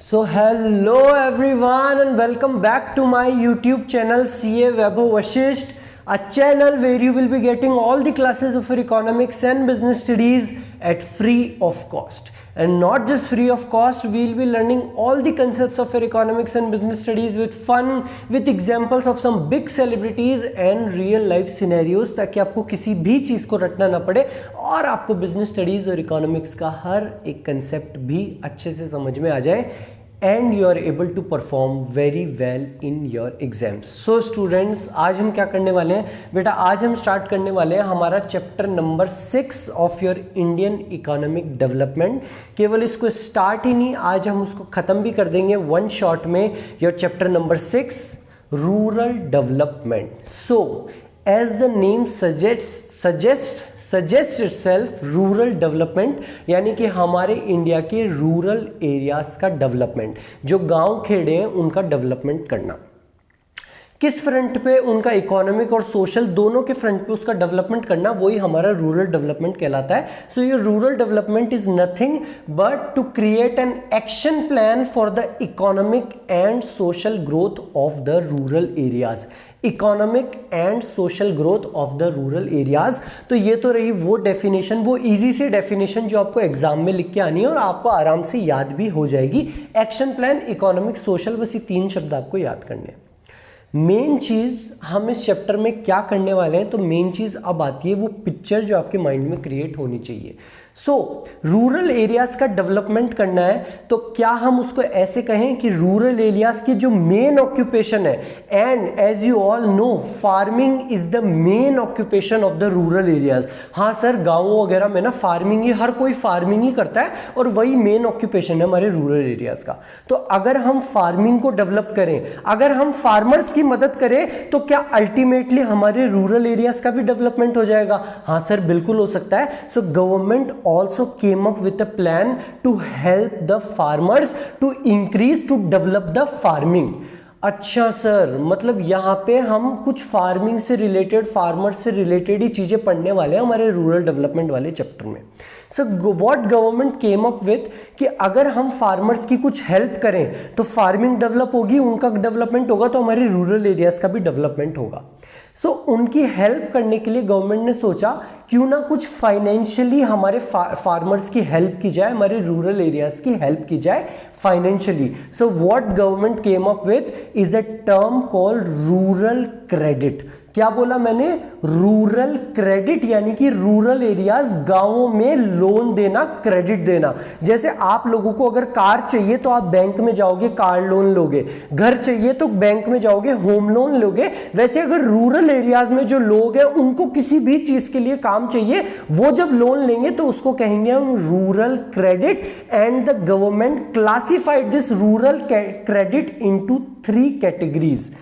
So hello everyone and welcome back to my YouTube channel CA Vaibhav Vashisht, a channel where you will be getting all the classes of your economics and business studies at free of cost. And not just free of cost, we will be learning all the concepts of your economics and business studies with fun, with examples of some big celebrities and real life scenarios, ताकि आपको किसी भी चीज़ को रटना ना पड़े और आपको बिजनेस स्टडीज़ और इकोनॉमिक्स का हर एक कंसेप्ट भी अच्छे से समझ में आ जाए and you are able to perform very well in your exams. So students, आज हम क्या करने वाले हैं बेटा? आज हम स्टार्ट करने वाले हैं हमारा chapter number 6 of your Indian economic development. केवल इसको स्टार्ट ही नहीं, आज हम उसको ख़त्म भी कर देंगे वन शॉट में. Your chapter number 6 rural development. So as the name suggest itself rural development, यानी कि हमारे इंडिया के रूरल एरियाज का डेवलपमेंट, जो गांव खेड़े हैं उनका डेवलपमेंट करना. किस फ्रंट पे? उनका इकोनॉमिक और सोशल दोनों के फ्रंट पे उसका डेवलपमेंट करना, वही हमारा रूरल डेवलपमेंट कहलाता है. सो ये rural development is nothing but to create an action plan for the economic and social growth of the rural areas. Economic and social growth of the rural areas. तो ये तो रही वो definition, वो easy सी definition जो आपको exam में लिख के आनी है और आपको आराम से याद भी हो जाएगी. एक्शन प्लान, इकोनॉमिक, सोशल, बस ये तीन शब्द आपको याद करने हैं. मेन चीज़ हम इस चैप्टर में क्या करने वाले हैं, तो मेन चीज़ अब आती है वो पिक्चर जो आपके माइंड में क्रिएट होनी चाहिए. सो रूरल एरियाज का डेवलपमेंट करना है तो क्या हम उसको ऐसे कहें कि रूरल एरियाज की जो मेन ऑक्यूपेशन है, and as you all know farming is the main occupation of the rural areas. हाँ सर, गाँवों वगैरह में ना फार्मिंग ही, हर कोई फार्मिंग ही करता है और वही मेन ऑक्यूपेशन है हमारे रूरल एरियाज का. तो अगर हम फार्मिंग को डेवलप करें, अगर हम फार्मर्स की मदद करें, तो क्या अल्टीमेटली हमारे रूरल एरियाज का भी डेवलपमेंट हो जाएगा? हाँ सर, बिल्कुल हो सकता है. So government also came up with a plan to help the farmers to increase, to develop the farming. अच्छा सर, मतलब यहाँ पे हम कुछ फार्मिंग से रिलेटेड, फार्मर से रिलेटेड ही चीज़ें पढ़ने वाले हैं हमारे रूरल डेवलपमेंट वाले चैप्टर में. So what government came up with कि अगर हम फार्मर्स की कुछ हेल्प करें तो फार्मिंग डेवलप होगी, उनका डेवलपमेंट होगा, तो हमारे रूरल एरियाज का भी डेवलपमेंट होगा. सो उनकी हेल्प करने के लिए गवर्नमेंट ने सोचा क्यों ना कुछ फाइनेंशियली हमारे फार्मर्स की हेल्प की जाए, हमारे रूरल एरियाज की हेल्प की जाए financially. So what government came up with is a term called rural credit. क्या बोला मैंने? रूरल क्रेडिट, यानी कि रूरल एरियाज, गांवों में लोन देना, क्रेडिट देना. जैसे आप लोगों को अगर कार चाहिए तो आप बैंक में जाओगे, कार लोन लोगे. घर चाहिए तो बैंक में जाओगे, होम लोन लोगे. वैसे अगर रूरल एरियाज में जो लोग हैं उनको किसी भी चीज के लिए काम चाहिए, वो जब लोन लेंगे तो उसको कहेंगे हम rural credit. And the government classified this rural credit into 3 categories: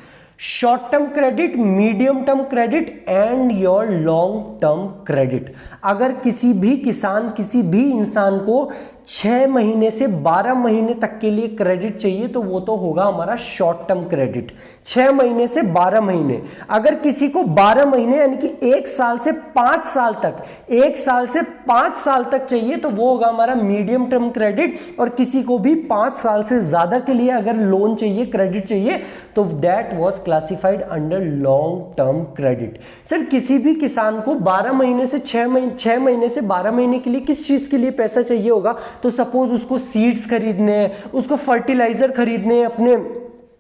short term credit, medium term credit and your long term credit. अगर किसी भी किसान, किसी भी इंसान को 6 महीने से 12 महीने तक के लिए क्रेडिट चाहिए तो वो तो होगा हमारा शॉर्ट टर्म क्रेडिट. 6 महीने से 12 महीने. अगर किसी को 12 महीने यानी कि 1 साल से 5 साल तक, 1 साल से 5 साल तक चाहिए तो वो होगा हमारा मीडियम टर्म क्रेडिट. और किसी को भी 5 साल से ज्यादा के लिए अगर लोन चाहिए, क्रेडिट चाहिए, तो that was classified under long term credit. Sir, किसी भी किसान को 12 महीने से 6 महीने से 12 महीने के लिए किस चीज के लिए पैसा चाहिए होगा? तो सपोज उसको सीड्स खरीदने हैं, उसको फर्टिलाइजर खरीदने हैं, अपने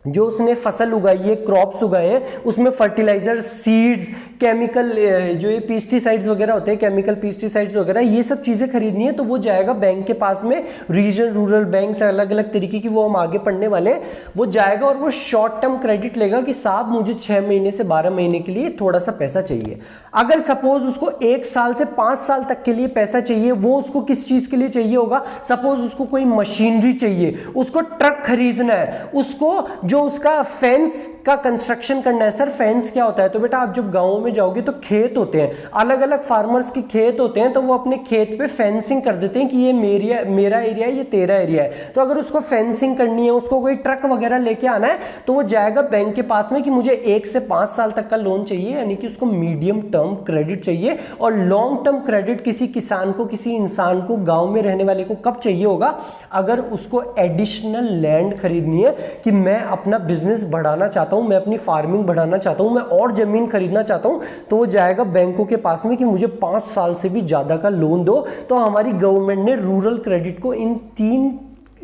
जो उसने फसल उगाई है, क्रॉप्स उगाए हैं, उसमें फर्टिलाइजर, सीड्स, केमिकल, जो ये पेस्टिसाइड्स वगैरह होते हैं, केमिकल पेस्टिसाइड्स वगैरह, ये सब चीज़ें खरीदनी है तो वो जाएगा बैंक के पास में. रीजन रूरल बैंक से अलग अलग तरीके की वो हम आगे पढ़ने वाले हैं. वो जाएगा और वो शॉर्ट टर्म क्रेडिट लेगा कि साहब मुझे 6 महीने से 12 महीने के लिए थोड़ा सा पैसा चाहिए. अगर सपोज उसको 1 साल से 5 साल तक के लिए पैसा चाहिए, वो उसको किस चीज़ के लिए चाहिए होगा? सपोज उसको कोई मशीनरी चाहिए, उसको ट्रक खरीदना है, उसको जो उसका फेंस का कंस्ट्रक्शन करना है। सर फेंस क्या होता है? तो बेटा आप जब गाँव में जाओगे तो खेत होते हैं, अलग अलग फार्मर्स के खेत होते हैं, तो वो अपने खेत पे फेंसिंग कर देते हैं कि ये मेरा एरिया है, ये तेरा एरिया है। तो अगर उसको फेंसिंग करनी है, उसको कोई ट्रक वगैरह लेके आना है, तो वो जाएगा बैंक के पास में कि मुझे 1 से 5 साल तक का लोन चाहिए, यानी कि उसको मीडियम टर्म क्रेडिट चाहिए। और लॉन्ग टर्म क्रेडिट किसी किसान को, किसी इंसान को, गांव में रहने वाले को कब चाहिए होगा? अगर उसको एडिशनल लैंड खरीदनी है कि मैं अपना बिजनेस बढ़ाना चाहता हूं, मैं अपनी फार्मिंग बढ़ाना चाहता हूं, मैं और जमीन खरीदना चाहता हूं, तो वो जाएगा बैंकों के पास में कि मुझे 5 साल से भी ज्यादा का लोन दो। तो हमारी गवर्नमेंट ने रूरल क्रेडिट को इन 3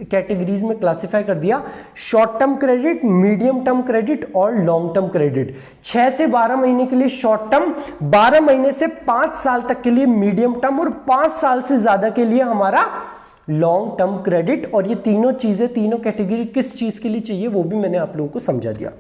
कैटेगरीज में क्लासिफाई कर दिया, short term credit, medium term credit और लॉन्ग टर्म क्रेडिट। 6 से 12 महीने के लिए शॉर्ट टर्म, 12 महीने से 5 साल तक के लिए मीडियम टर्म और 5 साल से ज्यादा के लिए हमारा लॉन्ग टर्म क्रेडिट। और ये तीनों चीजें, तीनों कैटेगरी किस चीज के लिए चाहिए वो भी मैंने आप लोगों को समझा दिया।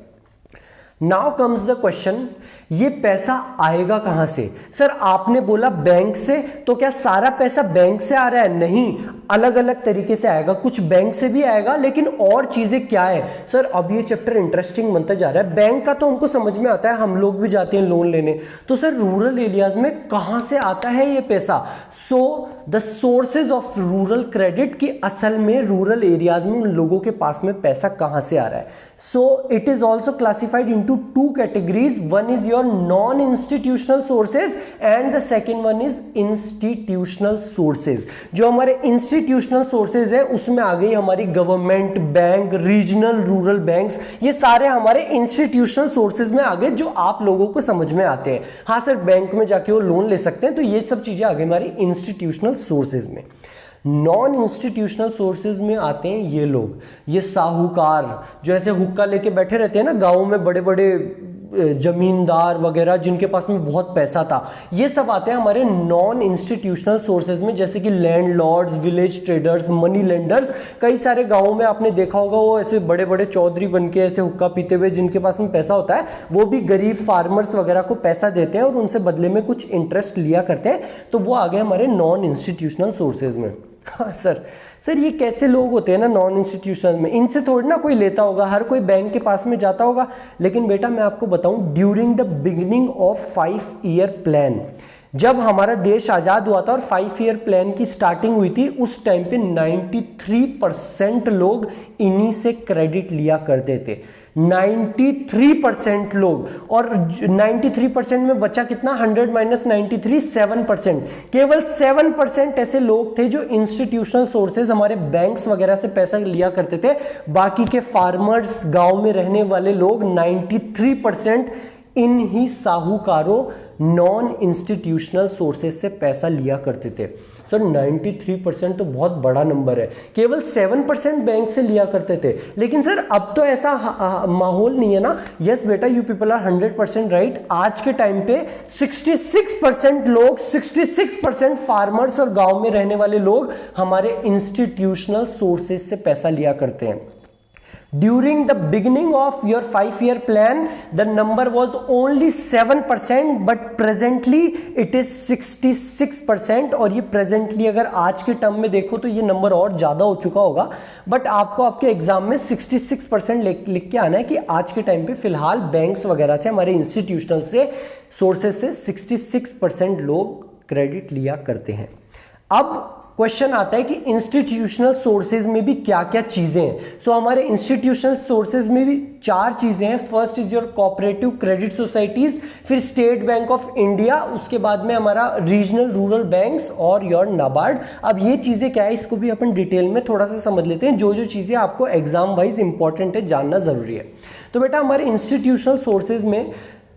नाउ कम्स द क्वेश्चन, ये पैसा आएगा कहां से? सर आपने बोला बैंक से, तो क्या सारा पैसा बैंक से आ रहा है? नहीं, अलग अलग तरीके से आएगा। कुछ बैंक से भी आएगा, लेकिन और चीजें क्या है? सर अब ये चैप्टर इंटरेस्टिंग बनता जा रहा है। बैंक का तो हमको समझ में आता है, हम लोग भी जाते हैं लोन लेने। तो सर रूरल एरियाज में कहां से आता है ये पैसा? So the sources of rural credit, की असल में रूरल एरियाज में उन लोगों के पास में पैसा कहां से आ रहा है। So it is also classified into 2 categories. One is your non institutional sources and the second one is institutional sources. जो हमारे इंस्टीट्यूशनल सोर्सेज है उसमें आ गई हमारी government, bank, regional rural banks, ये सारे हमारे इंस्टीट्यूशनल सोर्सेज में आ गए जो आप लोगों को समझ में आते हैं। हाँ सर बैंक में जाके वो लोन ले सकते हैं, तो ये सब चीजें आ गई हमारी इंस्टीट्यूशनल सोर्सेज में। नॉन इंस्टीट्यूशनल सोर्सेज में आते हैं ये लोग, ये साहूकार जो ऐसे हुक्का लेके बैठे रहते हैं ना गाँव में, बड़े बड़े जमींदार वगैरह जिनके पास में बहुत पैसा था, ये सब आते हैं हमारे नॉन इंस्टीट्यूशनल सोर्सेज में, जैसे कि landlords, village traders, money lenders. कई सारे गांवों में आपने देखा होगा वो ऐसे बड़े बड़े चौधरी बनके ऐसे हुक्का पीते हुए, जिनके पास में पैसा होता है, वो भी गरीब फार्मर्स वगैरह को पैसा देते हैं और उनसे बदले में कुछ इंटरेस्ट लिया करते हैं। तो वो आ गए हमारे नॉन इंस्टीट्यूशनल सोर्सेज में। हाँ सर ये कैसे लोग होते हैं ना नॉन इंस्टीट्यूशनल में, इनसे थोड़ी ना कोई लेता होगा, हर कोई बैंक के पास में जाता होगा। लेकिन बेटा मैं आपको बताऊं, ड्यूरिंग द बिगिनिंग ऑफ 5-ईयर प्लान, जब हमारा देश आजाद हुआ था और 5-ईयर प्लान की स्टार्टिंग हुई थी, उस टाइम पे 93% लोग इन्हीं से क्रेडिट लिया करते थे। 93% लोग, और 93% में बचा कितना? 100 - 93, 7%। केवल 7% ऐसे लोग थे जो इंस्टीट्यूशनल सोर्सेज, हमारे बैंक्स वगैरह से पैसा लिया करते थे। बाकी के फार्मर्स, गांव में रहने वाले लोग, 93% इन ही साहूकारों नॉन इंस्टीट्यूशनल सोर्सेज से पैसा लिया करते थे। सर 93% तो बहुत बड़ा नंबर है, केवल 7% बैंक से लिया करते थे। लेकिन सर अब तो ऐसा माहौल नहीं है ना। यस बेटा, यू पीपल आर 100% राइट। आज के टाइम पे 66% लोग, 66% फार्मर्स और गांव में रहने वाले लोग हमारे इंस्टीट्यूशनल सोर्सेज से पैसा लिया करते हैं। During the beginning of your 5-year plan, the number was only 7%, but presently it is 66%। और ये presently अगर आज के टर्म में देखो तो ये नंबर और ज़्यादा हो चुका होगा, बट आपको आपके एग्जाम में 66% लिख के आना है कि आज के टाइम पे फिलहाल बैंक्स वगैरह से, हमारे इंस्टीट्यूशनल से सोर्सेज से 66% लोग क्रेडिट लिया करते हैं। अब क्वेश्चन आता है कि इंस्टीट्यूशनल सोर्सेज में भी क्या क्या चीजें हैं। सो हमारे इंस्टीट्यूशनल सोर्सेज में भी 4 चीजें हैं। First is your cooperative credit societies, फिर स्टेट बैंक ऑफ इंडिया, उसके बाद में हमारा रीजनल रूरल बैंक्स और योर नाबार्ड। अब ये चीजें क्या है इसको भी अपन डिटेल में थोड़ा सा समझ लेते हैं, जो जो चीजें आपको एग्जाम वाइज इंपॉर्टेंट है, जानना जरूरी है। तो बेटा हमारे इंस्टीट्यूशनल सोर्सेज में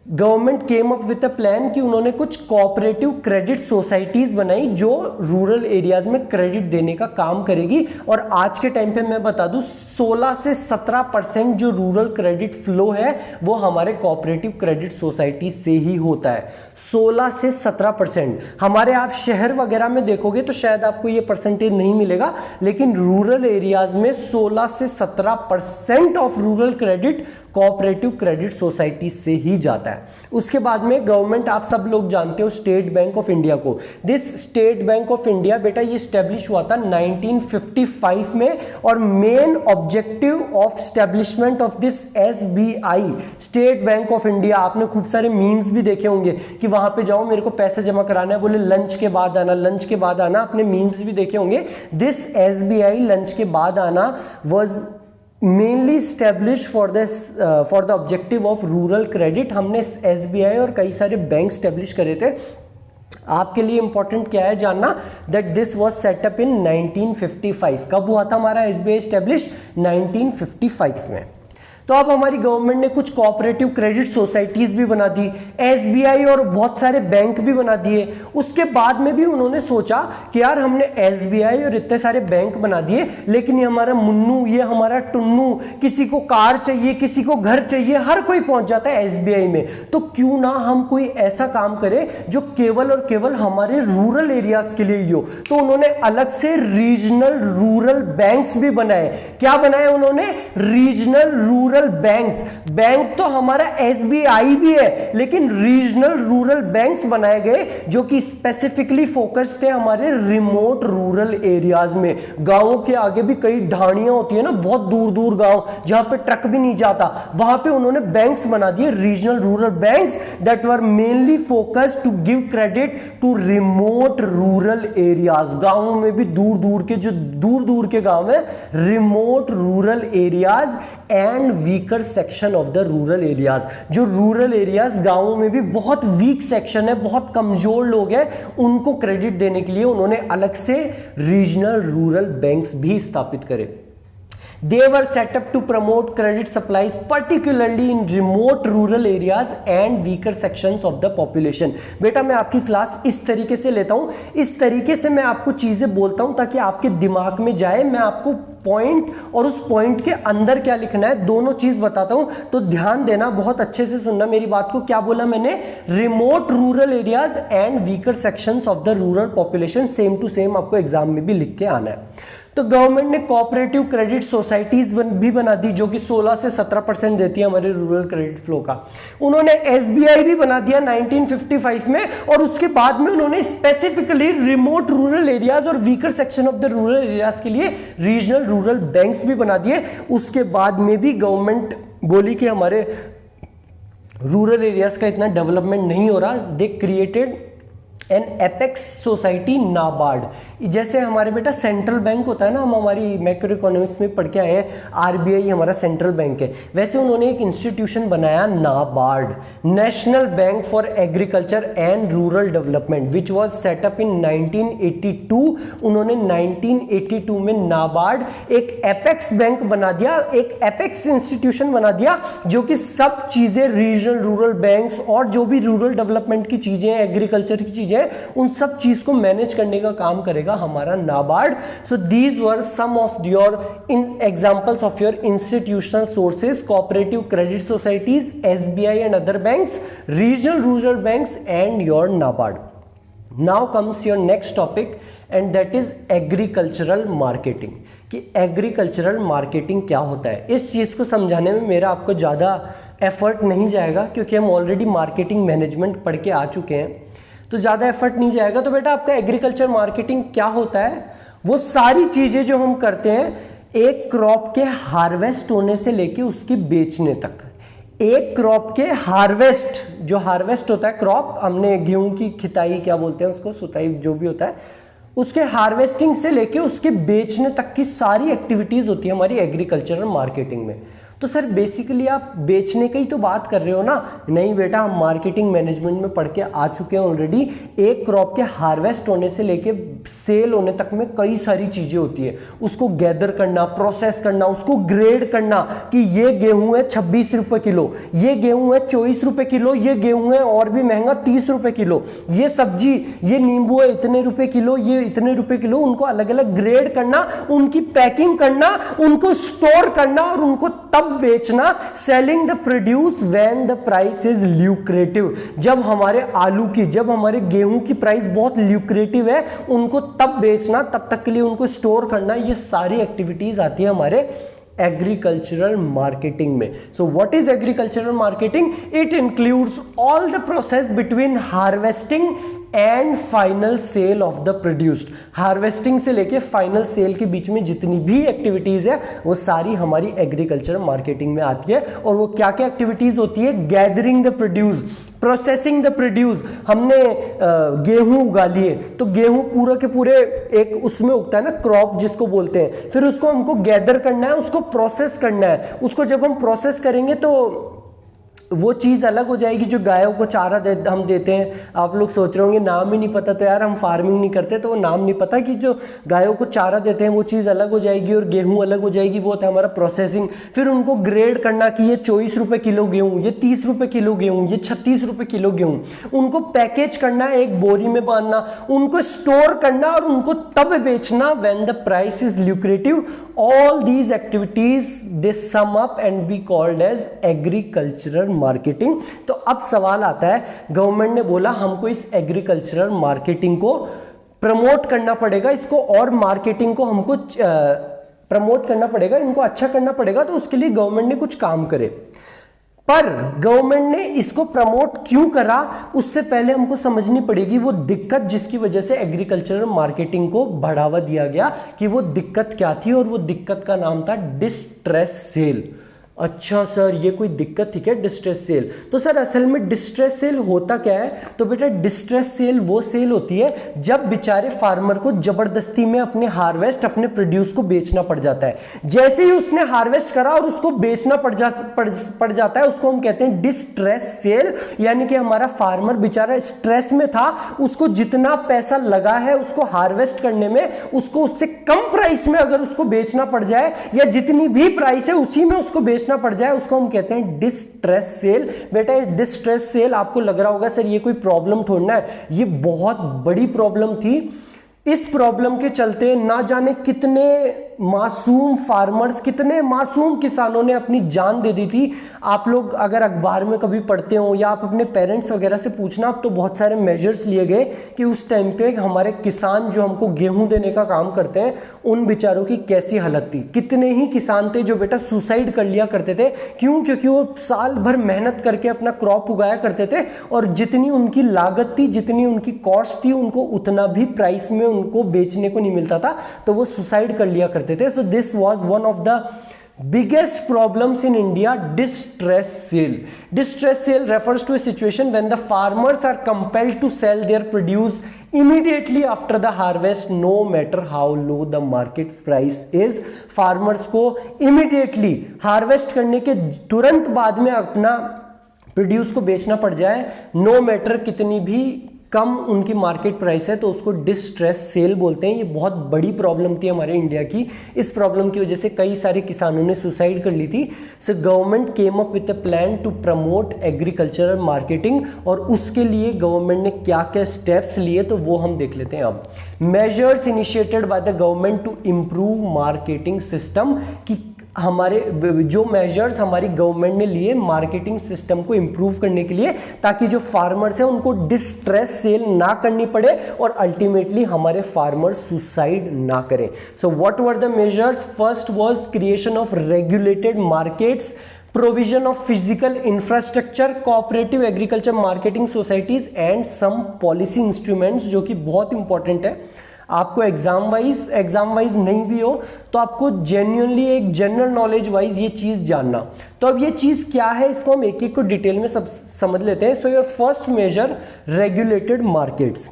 government came up with a plan कि उन्होंने कुछ कोऑपरेटिव क्रेडिट सोसाइटीज बनाई जो रूरल एरियाज में क्रेडिट देने का काम करेगी। और आज के टाइम पे मैं बता दूं 16 से 17% जो रूरल क्रेडिट फ्लो है वो हमारे कोऑपरेटिव क्रेडिट सोसाइटी से ही होता है। 16 से 17%। हमारे आप शहर वगैरह में देखोगे तो शायद आपको ये परसेंटेज नहीं मिलेगा, लेकिन रूरल एरियाज में 16 से 17% of rural credit cooperative credit society से ही जाता है। है। उसके बाद में गवर्नमेंट, आप सब लोग जानते हो स्टेट बैंक ऑफ इंडिया को। This state bank of India बेटा ये स्टैब्लिश हुआ था 1955 में, और main objective of establishment of this SBI state bank of India, आपने खूब सारे मीम्स भी देखे होंगे कि वहां पे जाओ मेरे को पैसे जमा कराना है, बोले लंच के बाद आना, लंच के बाद आना, आपने मीम्स भी देखे होंगे। दिस एसबीआई लंच के बाद आना was mainly establish for the objective of rural credit. हमने एसबीआई और कई सारे बैंक स्टैब्लिश करे थे। आपके लिए इंपॉर्टेंट क्या है जानना, दैट दिस वाज सेटअप इन 1955। कब हुआ था हमारा एसबीआई स्टैब्लिश? 1955 में। तो अब हमारी गवर्नमेंट ने कुछ कोऑपरेटिव क्रेडिट सोसाइटीज भी बना दी, एसबीआई और बहुत सारे बैंक भी बना दिए। उसके बाद में भी उन्होंने सोचा कि यार हमने एसबीआई और इतने सारे बैंक बना दिए, लेकिन ये हमारा मुन्नू, ये हमारा टुन्नू, किसी को कार चाहिए, किसी को घर चाहिए, हर कोई पहुंच जाता है एसबीआई में। तो क्यों ना हम कोई ऐसा काम करें जो केवल और केवल हमारे रूरल एरियाज के लिए ही हो। तो उन्होंने अलग से रीजनल रूरल बैंक्स भी बनाए। क्या बनाए उन्होंने? Regional rural banks. बैंक तो हमारा एसबीआई भी है, लेकिन रीजनल रूरल बैंक्स बनाए गए जो कि स्पेसिफिकली फोकस थे हमारे रिमोट रूरल एरियाज में। गांवों के आगे भी कई ढाणियां होती है ना, बहुत दूर दूर गांव जहां पे ट्रक भी नहीं जाता, वहां पे उन्होंने बैंक्स बना दिए, regional rural banks that were mainly focused to give credit to remote rural areas. गांवों में भी दूर दूर के, जो दूर दूर के गांव है, remote rural areas and weaker section of the rural areas. जो रूरल एरियाज गांवों में भी बहुत वीक सेक्शन है, बहुत कमजोर लोग हैं, उनको क्रेडिट देने के लिए उन्होंने अलग से रीजनल रूरल बैंक्स भी स्थापित करे। They were set up to promote credit supplies particularly in remote rural areas and weaker sections of the population। बेटा मैं आपकी क्लास इस तरीके से लेता हूं, इस तरीके से मैं आपको चीजें बोलता हूं ताकि आपके दिमाग में जाए। मैं आपको पॉइंट और उस पॉइंट के अंदर क्या लिखना है दोनों चीज बताता हूं, तो ध्यान देना, बहुत अच्छे से सुनना मेरी बात को। क्या बोला मैंने? Remote rural areas and weaker sections of the rural population. Same to same आपको एग्जाम में भी लिख के आना है। तो गवर्नमेंट ने कोऑपरेटिव क्रेडिट सोसाइटीज भी बना दी जो कि 16 से 17% देती है हमारे रूरल क्रेडिट फ्लो का। उन्होंने एसबीआई भी बना दिया 1955 में, और उसके बाद में उन्होंने स्पेसिफिकली रिमोट रूरल एरियाज और weaker section of the rural areas के लिए रीजनल रूरल बैंक्स भी बना दिए। उसके बाद में भी गवर्नमेंट बोली कि हमारे रूरल एरियाज का इतना डेवलपमेंट नहीं हो रहा। They created an apex society NABARD. जैसे हमारे बेटा सेंट्रल बैंक होता है ना, हम हमारी मैक्रो इकोनॉमिक्स में पढ़ के आए हैं, आरबीआई हमारा सेंट्रल बैंक है, वैसे उन्होंने एक इंस्टीट्यूशन बनाया NABARD, national bank for agriculture and rural development, which was set up in 1982। उन्होंने 1982 में नाबार्ड एक एपेक्स बैंक बना दिया, एक एपेक्स इंस्टीट्यूशन बना दिया जो कि सब चीजें रीजनल रूरल बैंक्स और जो भी रूरल डेवलपमेंट की चीजें, एग्रीकल्चर की चीजें, उन सब चीज को मैनेज करने का काम करेगा हमारा NABARD. So these were some of your examples of your institutional sources, cooperative credit societies, SBI and other banks, regional rural banks and your NABARD. Now comes your next topic and that is agricultural marketing. कि agricultural marketing क्या होता है, इस चीज को समझाने में मेरा आपको ज्यादा एफर्ट नहीं जाएगा क्योंकि हम ऑलरेडी मार्केटिंग मैनेजमेंट पढ़ के आ चुके हैं, तो ज़्यादा एफर्ट नहीं जाएगा। तो बेटा आपका एग्रीकल्चर मार्केटिंग क्या होता है? वो सारी चीज़ें जो हम करते हैं एक क्रॉप के हार्वेस्ट होने से लेके उसके बेचने तक। एक क्रॉप के हार्वेस्ट, जो हार्वेस्ट होता है क्रॉप, हमने गेहूं की खिताई क्या बोलते हैं उसको, सुताई जो भी होता है, उसके हार्वेस्टिंग से लेके उसके बेचने तक की सारी एक्टिविटीज़ होती है हमारी एग्रीकल्चरल मार्केटिंग में। तो सर बेसिकली आप बेचने की ही तो बात कर रहे हो ना? नहीं बेटा, हम मार्केटिंग मैनेजमेंट में पढ़ के आ चुके हैं ऑलरेडी। एक क्रॉप के हार्वेस्ट होने से लेके सेल होने तक में कई सारी चीजें होती है, उसको गैदर करना, प्रोसेस करना, उसको ग्रेड करना कि ये गेहूं है 26 रुपए किलो, ये गेहूं है 24 रुपए किलो, ये गेहूं है और भी महंगा 30 रुपए किलो, ये सब्जी, ये नींबू है इतने रुपए किलो, ये इतने रुपए किलो। उनको अलग अलग ग्रेड करना, उनकी पैकिंग करना, उनको स्टोर करना और उनको तब बेचना। Selling the produce when the price is lucrative. जब हमारे आलू की, जब हमारे गेहूं की प्राइस बहुत ल्यूक्रेटिव है, उनको तब बेचना, तब तक के लिए उनको स्टोर करना। ये सारी एक्टिविटीज आती है हमारे एग्रीकल्चरल मार्केटिंग में। So what is agricultural marketing? It includes all the process between harvesting and final sale of the produced. Harvesting से लेके फाइनल सेल के बीच में जितनी भी एक्टिविटीज है वो सारी हमारी एग्रीकल्चरल मार्केटिंग में आती है। और वो क्या क्या एक्टिविटीज होती है? Gathering the produce, processing the produce. हमने गेहूं उगा लिए तो गेहूं पूरा के पूरे एक उसमें उगता है ना, क्रॉप जिसको बोलते हैं, फिर उसको हमको गैदर करना है, उसको प्रोसेस करना है। उसको जब हम प्रोसेस करेंगे तो वो चीज़ अलग हो जाएगी जो गायों को चारा हम देते हैं। आप लोग सोच रहे होंगे नाम ही नहीं पता, तो यार हम फार्मिंग नहीं करते तो वो नाम नहीं पता कि जो गायों को चारा देते हैं वो चीज़ अलग हो जाएगी और गेहूं अलग हो जाएगी। वो होता है हमारा प्रोसेसिंग। फिर उनको ग्रेड करना कि ये 24 रुपये किलो गेहूँ, ये 30 रुपये किलो गेहूँ, ये 36 रुपये किलो गेहूँ। उनको पैकेज करना, एक बोरी में बांधना, उनको स्टोर करना और उनको तब बेचना when the price is lucrative. All these activities they sum up and be called as agricultural marketing. तो अब सवाल आता है, गवर्नमेंट ने बोला हमको इस एग्रीकल्चरल मार्केटिंग को प्रमोट करना पड़ेगा, इसको और मार्केटिंग को हमको प्रमोट करना पड़ेगा, इनको अच्छा करना पड़ेगा, तो उसके लिए गवर्नमेंट ने कुछ काम करे। पर गवर्नमेंट ने इसको प्रमोट क्यों करा, उससे पहले हमको समझनी पड़ेगी वो दिक्कत जिसकी वजह से एग्रीकल्चरल मार्केटिंग को बढ़ावा दिया गया, कि वो दिक्कत क्या थी। और वो दिक्कत का नाम था डिस्ट्रेस सेल। अच्छा सर, ये कोई दिक्कत थी क्या डिस्ट्रेस सेल? तो सर असल में डिस्ट्रेस सेल होता क्या है? तो बेटा डिस्ट्रेस सेल वो सेल होती है जब बेचारे फार्मर को जबरदस्ती में अपने हार्वेस्ट, अपने प्रोड्यूस को बेचना पड़ जाता है। जैसे ही उसने हार्वेस्ट करा और उसको बेचना पड़ जाता है, उसको हम कहते हैं डिस्ट्रेस सेल। यानी कि हमारा फार्मर बेचारा स्ट्रेस में था, उसको जितना पैसा लगा है उसको हार्वेस्ट करने में, उसको उससे कम प्राइस में अगर उसको बेचना पड़ जाए, या जितनी भी प्राइस है उसी में उसको बेचना पड़ जाए, उसको हम कहते हैं डिस्ट्रेस सेल। बेटा ये डिस्ट्रेस सेल आपको लग रहा होगा सर ये कोई प्रॉब्लम थोड़ी ना है, ये बहुत बड़ी प्रॉब्लम थी। इस प्रॉब्लम के चलते ना जाने कितने मासूम फार्मर्स, कितने मासूम किसानों ने अपनी जान दे दी थी। आप लोग अगर अखबार में कभी पढ़ते हो या आप अपने पेरेंट्स वगैरह से पूछना, अब तो बहुत सारे मेजर्स लिए गए कि उस टाइम पे हमारे किसान जो हमको गेहूं देने का काम करते हैं उन बेचारों की कैसी हालत थी। कितने ही किसान थे जो बेटा सुसाइड कर लिया करते थे। क्यों? क्योंकि वो साल भर मेहनत करके अपना क्रॉप उगाया करते थे और जितनी उनकी लागत थी, जितनी उनकी कॉस्ट थी, उनको उतना भी प्राइस में उनको बेचने को नहीं मिलता था, तो वो सुसाइड कर लिया करते थे। So this was one of the biggest problems in India, distress sale. Distress sale refers to a situation when the farmers are compelled to sell their produce immediately after the harvest, no matter how low the market price is. Farmers को immediately harvest करने के तुरंत बाद में अपना produce को बेचना पड़ जाए, no matter कितनी भी कम उनकी मार्केट प्राइस है, तो उसको डिस्ट्रेस सेल बोलते हैं। ये बहुत बड़ी प्रॉब्लम थी हमारे इंडिया की। इस प्रॉब्लम की वजह से कई सारे किसानों ने सुसाइड कर ली थी। So government came up with a plan to promote agricultural marketing, और उसके लिए गवर्नमेंट ने क्या क्या स्टेप्स लिए तो वो हम देख लेते हैं अब। Measures initiated by the government to improve marketing system, कि हमारे जो मेजर्स हमारी गवर्नमेंट ने लिए मार्केटिंग सिस्टम को इंप्रूव करने के लिए, ताकि जो फार्मर्स हैं उनको डिस्ट्रेस सेल ना करनी पड़े और अल्टीमेटली हमारे फार्मर्स सुसाइड ना करें। So what were the measures? First was creation of regulated markets, provision of physical infrastructure, cooperative agriculture marketing societies and some policy instruments, जो कि बहुत इंपॉर्टेंट है। आपको एग्जाम वाइज नहीं भी हो तो आपको जेन्युइनली एक जनरल नॉलेज वाइज ये चीज जानना। तो अब ये चीज क्या है, इसको हम एक एक को डिटेल में समझ लेते हैं। So your first major, regulated markets.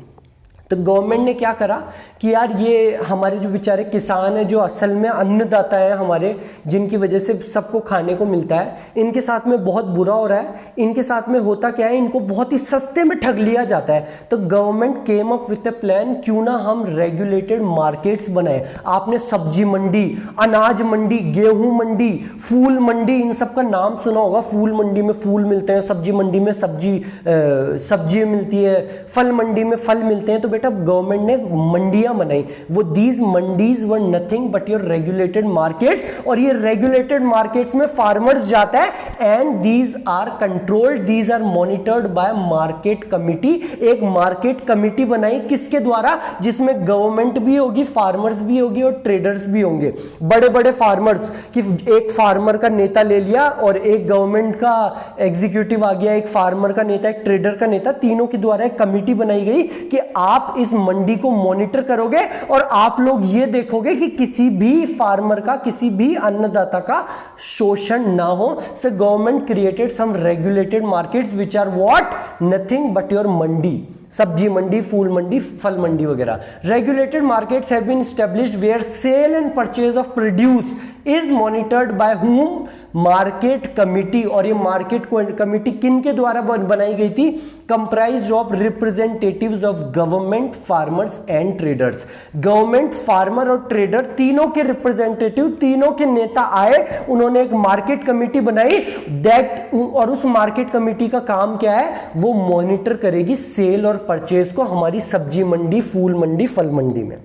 तो गवर्नमेंट ने क्या करा कि यार ये हमारे जो बेचारे किसान हैं, जो असल में अन्नदाता है हमारे, जिनकी वजह से सबको खाने को मिलता है, इनके साथ में बहुत बुरा हो रहा है। इनके साथ में होता क्या है, इनको बहुत ही सस्ते में ठग लिया जाता है। तो government came up with a plan, क्यों ना हम रेगुलेटेड मार्केट्स बनाए। आपने सब्जी मंडी, अनाज मंडी, गेहूं मंडी, फूल मंडी, इन सब का नाम सुना होगा। फूल मंडी में फूल मिलते हैं, सब्जी मंडी में सब्जी मिलती है, फल मंडी में फल मिलते हैं। तो बेटा गवर्नमेंट ने मंडियां बनाई, वो these mandis were nothing but your regulated markets, और ये रेगुलेटेड मार्केट्स में फार्मर्स जाता है and these are controlled, these are monitored by market committee. एक मार्केट कमिटी बनाई किसके द्वारा, जिसमें गवर्नमेंट भी होगी, फार्मर्स भी होगी और ट्रेडर्स भी होंगे। बड़े बड़े फार्मर्स कि एक फार्मर का नेता ले लिया और एक गवर्नमेंट का एग्जीक्यूटिव आ गया, एक फार्मर का नेता, एक ट्रेडर का नेता, तीनों के द्वारा एक कमिटी बनाई गई कि आप इस मंडी को मॉनिटर करोगे और आप लोग ये देखोगे कि किसी भी फार्मर का, किसी भी अन्नदाता का शोषण ना हो। So government created some regulated markets which are what, nothing but your mandi, सब्जी मंडी, फूल मंडी, फल मंडी वगैरह। Regulated markets have been established where sale and purchase of produce is monitored by whom, market committee. और ये मार्केट कमिटी किन के द्वारा बनाई गई थी, comprised of representatives of government, farmers and traders. Government, farmer और ट्रेडर तीनों के रिप्रेजेंटेटिव, तीनों के नेता आए, उन्होंने एक मार्केट कमिटी बनाई दैट, और उस मार्केट कमिटी का काम क्या है, वो मॉनिटर करेगी सेल और परचेज को हमारी सब्जी मंडी, फूल मंडी, फल मंडी में।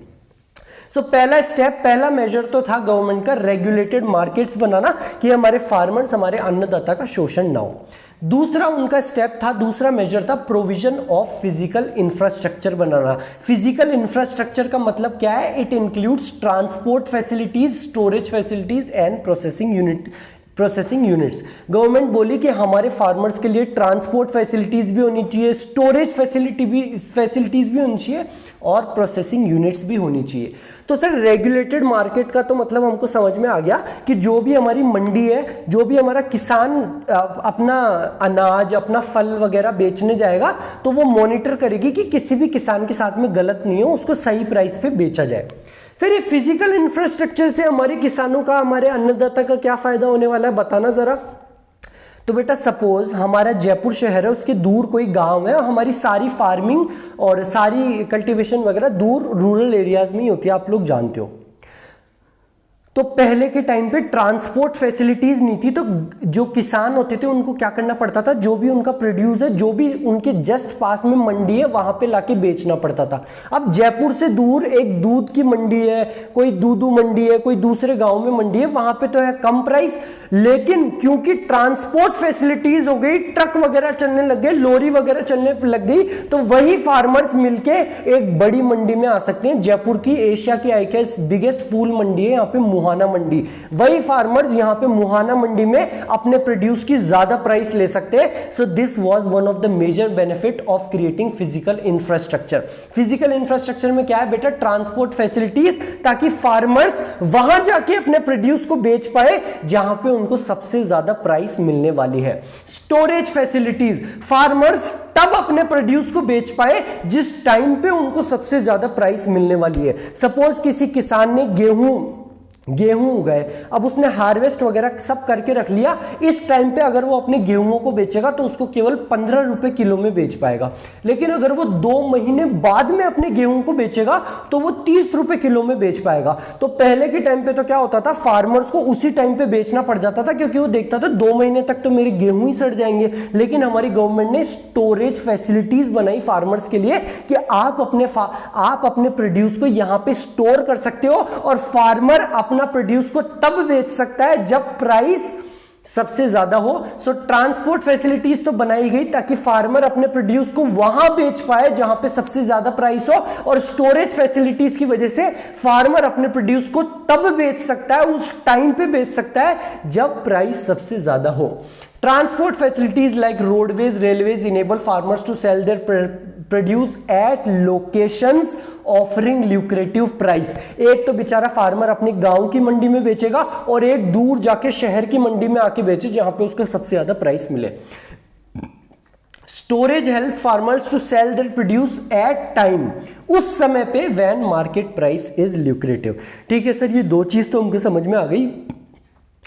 पहला स्टेप, पहला मेजर तो था गवर्नमेंट का रेगुलेटेड मार्केट्स बनाना कि हमारे फार्मर्स, हमारे अन्नदाता का शोषण ना हो। दूसरा उनका स्टेप था, दूसरा मेजर था provision of physical infrastructure banana. Physical infrastructure का मतलब क्या है, it includes transport facilities, storage facilities and processing units. Government बोली कि हमारे फार्मर्स के लिए ट्रांसपोर्ट फैसिलिटीज भी होनी चाहिए, स्टोरेज फैसिलिटीज भी होनी चाहिए और प्रोसेसिंग यूनिट्स भी होनी चाहिए। तो सर रेगुलेटेड मार्केट का तो मतलब हमको समझ में आ गया कि जो भी हमारी मंडी है, जो भी हमारा किसान अपना अनाज, अपना फल वगैरह बेचने जाएगा तो वो मॉनिटर करेगी कि किसी भी किसान के साथ में गलत नहीं हो, उसको सही प्राइस पे बेचा जाए। सर ये फिजिकल इंफ्रास्ट्रक्चर से हमारे किसानों का, हमारे अन्नदाता का क्या फायदा होने वाला है, बताना जरा। तो बेटा सपोज हमारा जयपुर शहर है, उसके दूर कोई गांव है, हमारी सारी फार्मिंग और सारी कल्टीवेशन वगैरह दूर रूरल एरियाज में ही होती है, आप लोग जानते हो। तो पहले के टाइम पे ट्रांसपोर्ट फैसिलिटीज नहीं थी, तो जो किसान होते थे उनको क्या करना पड़ता था, जो भी उनका प्रोड्यूस है, जो भी उनके जस्ट पास में मंडी है, वहां पे लाके बेचना पड़ता था। अब जयपुर से दूर एक दूध की मंडी है, कोई दूधू मंडी है, कोई दूसरे गांव में मंडी है, वहां पे तो है कम प्राइस, लेकिन क्योंकि ट्रांसपोर्ट फैसिलिटीज हो गई, ट्रक वगैरह चलने लग गए, लॉरी वगैरह चलने लग गई, तो वही फार्मर्स मिलके एक बड़ी मंडी में आ सकते हैं। जयपुर की एशिया की आई गेस बिगेस्ट फूल मंडी है यहाँ पे, मुहाना मंडी। वही फार्मर्स यहाँ पे मुहाना मंडी में अपने प्रोड्यूस की ज्यादा प्राइस ले सकते हैं। So this was one of the major benefit of creating physical infrastructure. Physical infrastructure में क्या है बेटा, ट्रांसपोर्ट फैसिलिटीज, ताकि फार्मर्स वहां जाके अपने प्रोड्यूस को बेच पाए जहां पे उनको सबसे ज्यादा प्राइस मिलने वाली है। स्टोरेज फैसिलिटीज, फार्मर्स तब अपने प्रोड्यूस को बेच पाए जिस टाइम पे उनको सबसे ज्यादा प्राइस मिलने वाली है। सपोज किसी किसान ने गेहूं उगाए, अब उसने हार्वेस्ट वगैरह सब करके रख लिया, इस टाइम पे अगर वो अपने गेहूं को बेचेगा तो उसको केवल 15 रुपए किलो में बेच पाएगा। लेकिन अगर वो 2 महीने बाद में अपने गेहूं को बेचेगा तो वो 30 रुपए किलो में बेच पाएगा। तो पहले के टाइम पे तो क्या होता था, फार्मर्स को उसी टाइम पे बेचना पड़ जाता था, क्योंकि वो देखता था 2 महीने तक तो मेरे गेहूं ही सड़ जाएंगे। लेकिन हमारी गवर्नमेंट ने स्टोरेज फैसिलिटीज बनाई फार्मर्स के लिए कि आप अपने प्रोड्यूस को यहां पे स्टोर कर सकते हो और फार्मर अपना प्रोड्यूस को तब बेच सकता है जब प्राइस सबसे ज्यादा हो। सो ट्रांसपोर्ट फैसिलिटीज तो बनाई गई ताकि फार्मर अपने प्रोड्यूस को वहां बेच पाए जहां पे सबसे ज्यादा प्राइस हो, और स्टोरेज फैसिलिटीज की वजह से फार्मर अपने प्रोड्यूस को तब बेच सकता है, उस टाइम पे बेच सकता है जब प्राइस सबसे ज्यादा हो। Transport facilities like roadways, railways enable farmers to sell their produce at locations offering lucrative price। एक तो बेचारा फार्मर अपने गांव की मंडी में बेचेगा और एक दूर जाके शहर की मंडी में आके बेचे जहां पे उसका सबसे ज्यादा प्राइस मिले। Storage help farmers to sell their produce at time, उस समय पे when market price is lucrative. ठीक है सर, ये 2 चीज तो हमको समझ में आ गई।